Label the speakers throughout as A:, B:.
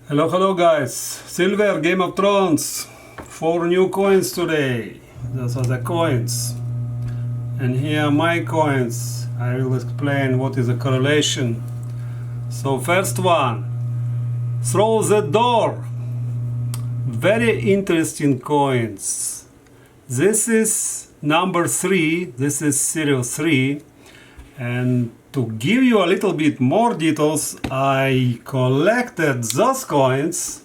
A: Hello guys, Silver, Game of Thrones, 4 new coins today. Those are the coins. And here are my coins. I will explain what is the correlation. So first one, throw the door. Very interesting coins. This is number 3, this is serial 3. And to give you a little bit more details, I collected those coins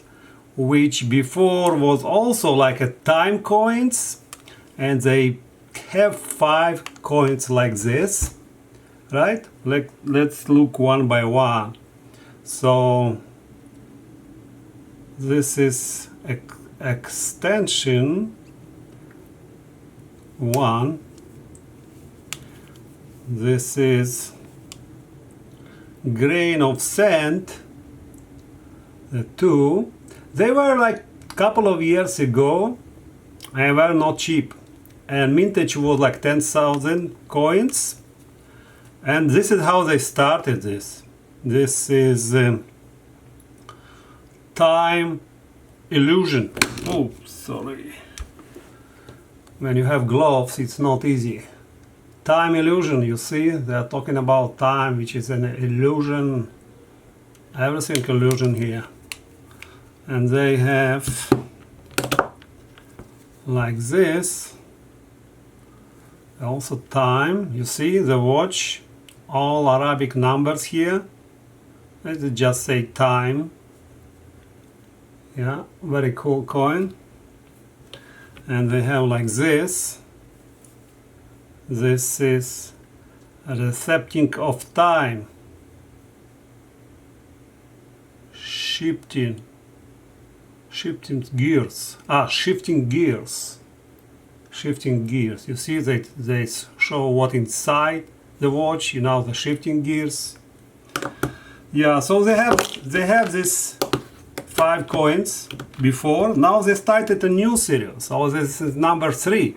A: which before was also like a time coins, and they have 5 coins like this, right? Let's look one by one. So this is extension 1. This is grain of sand, the 2. They were like a couple of years ago and were not cheap, and mintage was like 10,000 coins, and this is how they started this. This is time illusion. Oh, sorry. When you have gloves, it's not easy. Time illusion, you see, they are talking about time, which is an illusion, everything illusion here. And they have like this, also time, you see the watch, all Arabic numbers here. Let's just say time. Yeah, very cool coin. And they have like this. This is a recepting of time, shifting gears. Shifting gears. You see that they show what inside the watch. You know, the shifting gears. Yeah, so they have this 5 coins before. Now they started a new series. So this is number 3.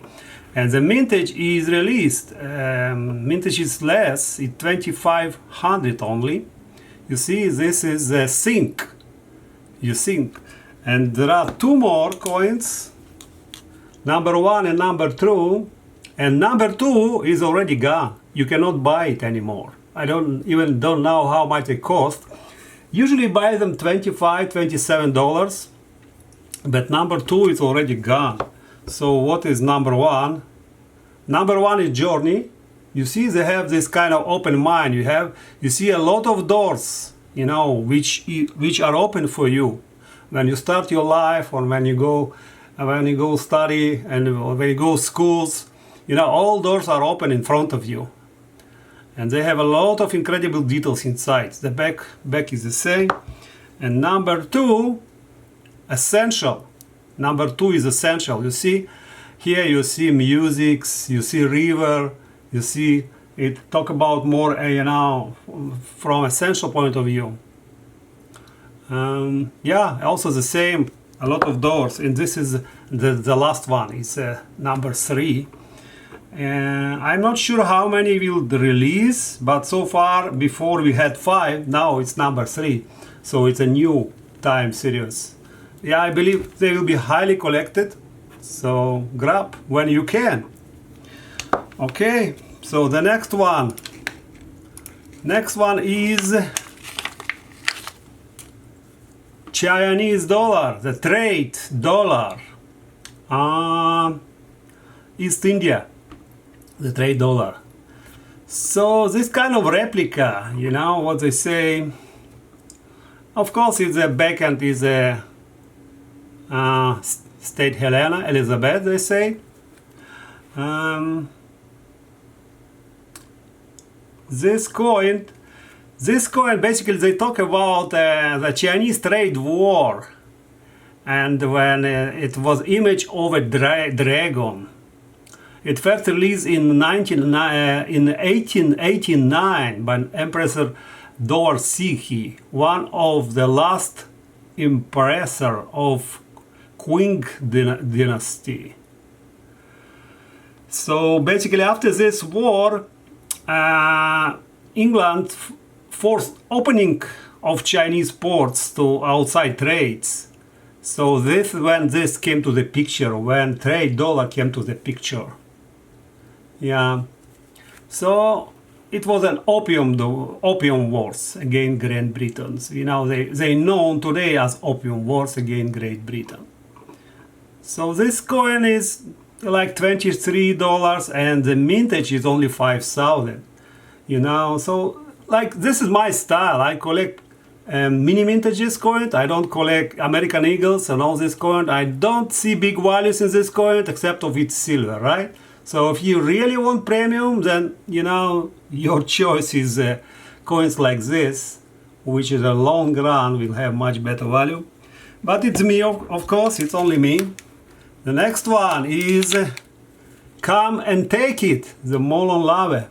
A: And the mintage is released. Mintage is less, it's 2,500 only. You see, this is a sync. You sync. And there are 2 more coins, number 1 and number 2. And number 2 is already gone. You cannot buy it anymore. I don't know how much they cost. Usually buy them $25, $27. But number 2 is already gone. So what is number 1? Number 1 is journey. You see, they have this kind of open mind. You see a lot of doors, you know, which are open for you when you start your life, or when you go study, and when you go schools. You know, all doors are open in front of you, and they have a lot of incredible details inside. The back is the same. And number 2, essential. Number 2 is essential. You see, here you see music, you see river, you see it talk about more, you know, from essential point of view. Yeah, also the same, a lot of doors, and this is the last one. It's number 3. I'm not sure how many will release, but so far before we had 5, now it's number 3. So it's a new time series. Yeah, I believe they will be highly collected, so grab when you can. Okay, so the next one is Chinese dollar, the trade dollar. East India, the trade dollar. So this kind of replica, you know what they say. Of course, it's a backend is a State Helena, Elizabeth, they say. This coin basically they talk about the Chinese trade war, and when it was image of a dragon. It first released in 1889 by Empress Doer Sihi, one of the last emperor of Qing dynasty. So basically after this war, England forced opening of Chinese ports to outside trades. So this when this came to the picture, when trade dollar came to the picture. Yeah. So it was an opium wars against Great Britain. You know, they known today as opium wars against Great Britain. So this coin is like $23 and the mintage is only 5,000. You know, so like this is my style. I collect mini mintages coin. I don't collect American Eagles and all this coin. I don't see big values in this coin except of its silver, right? So if you really want premium, then you know your choice is coins like this, which is a long run will have much better value. But it's me, of course. It's only me. The next one is Come and Take It, the Molon Lave.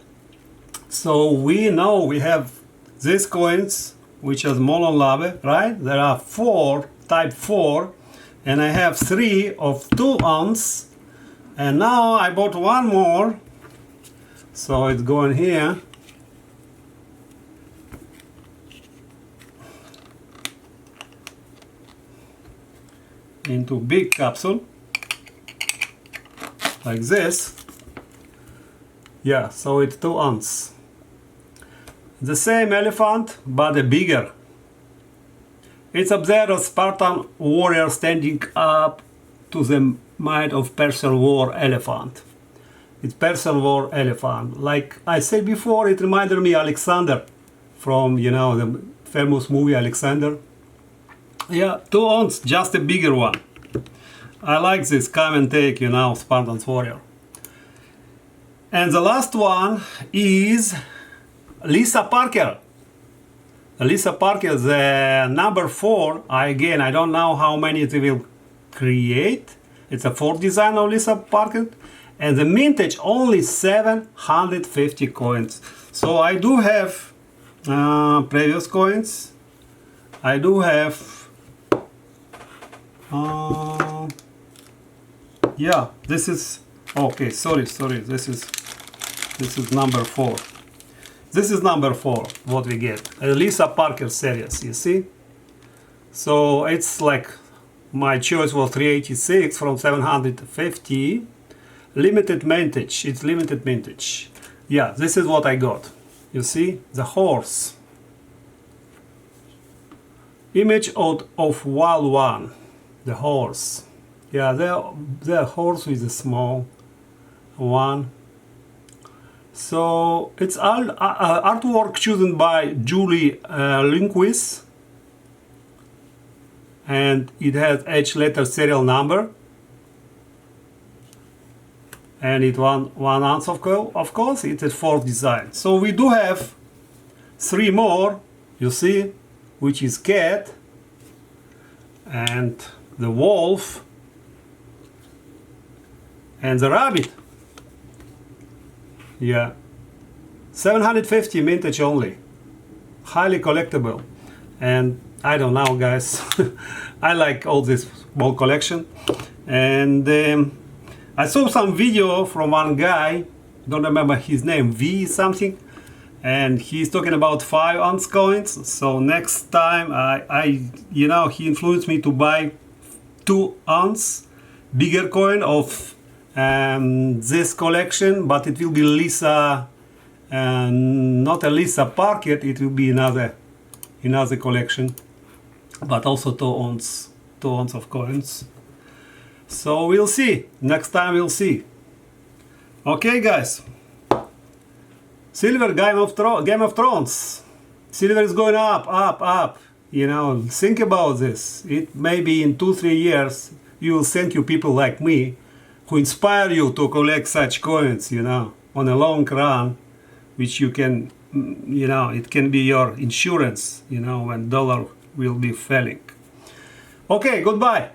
A: So we know we have these coins, which is Molon Lave, right? There are 4, type 4, and I have 3 of 2 ounce. And now I bought one more, so it's going here. Into big capsule, like this. Yeah, so it's 2 ounce. The same elephant, but a bigger. It's up there a Spartan warrior standing up to the might of Persian war elephant. It's Persian war elephant. Like I said before, it reminded me Alexander from, you know, the famous movie Alexander. Yeah, 2 ounce, just a bigger one. I like this Come and Take, you know, Spartan's warrior. And the last one is Lisa Parker. Lisa Parker, the number 4. Again, I don't know how many it will create. It's a 4 design of Lisa Parker. And the mintage only 750 coins. So I do have previous coins. I do have yeah, this is okay, sorry, this is number 4. This is number 4 what we get, a Lisa Parker series, you see. So it's like my choice was 386 from 750. Limited mintage, it's limited mintage. Yeah, this is what I got. You see, the horse. Image of wild one, the horse. Yeah, the horse is a small one. So it's artwork chosen by Julie Lindquist, and it has H letter serial number, and it 1 ounce of course. It's a 4 design. So we do have 3 more, you see, which is cat and the wolf and the rabbit. Yeah, 750 mintage only, highly collectible. And I don't know, guys, I like all this small collection. And I saw some video from one guy, don't remember his name, V something, and he's talking about 5 ounce coins. So next time I you know, he influenced me to buy 2 ounce bigger coin of this collection, but it will be Lisa, not a Lisa Parker, it will be another collection, but also 2 ounce of coins. So we'll see, next time we'll see. Okay, guys, silver Game of Thrones, silver is going up, you know, think about this. It may be in 2-3 years you will thank you people like me who inspire you to collect such coins, you know, on a long run, which you can, you know, it can be your insurance, you know, when dollar will be falling. Okay, goodbye.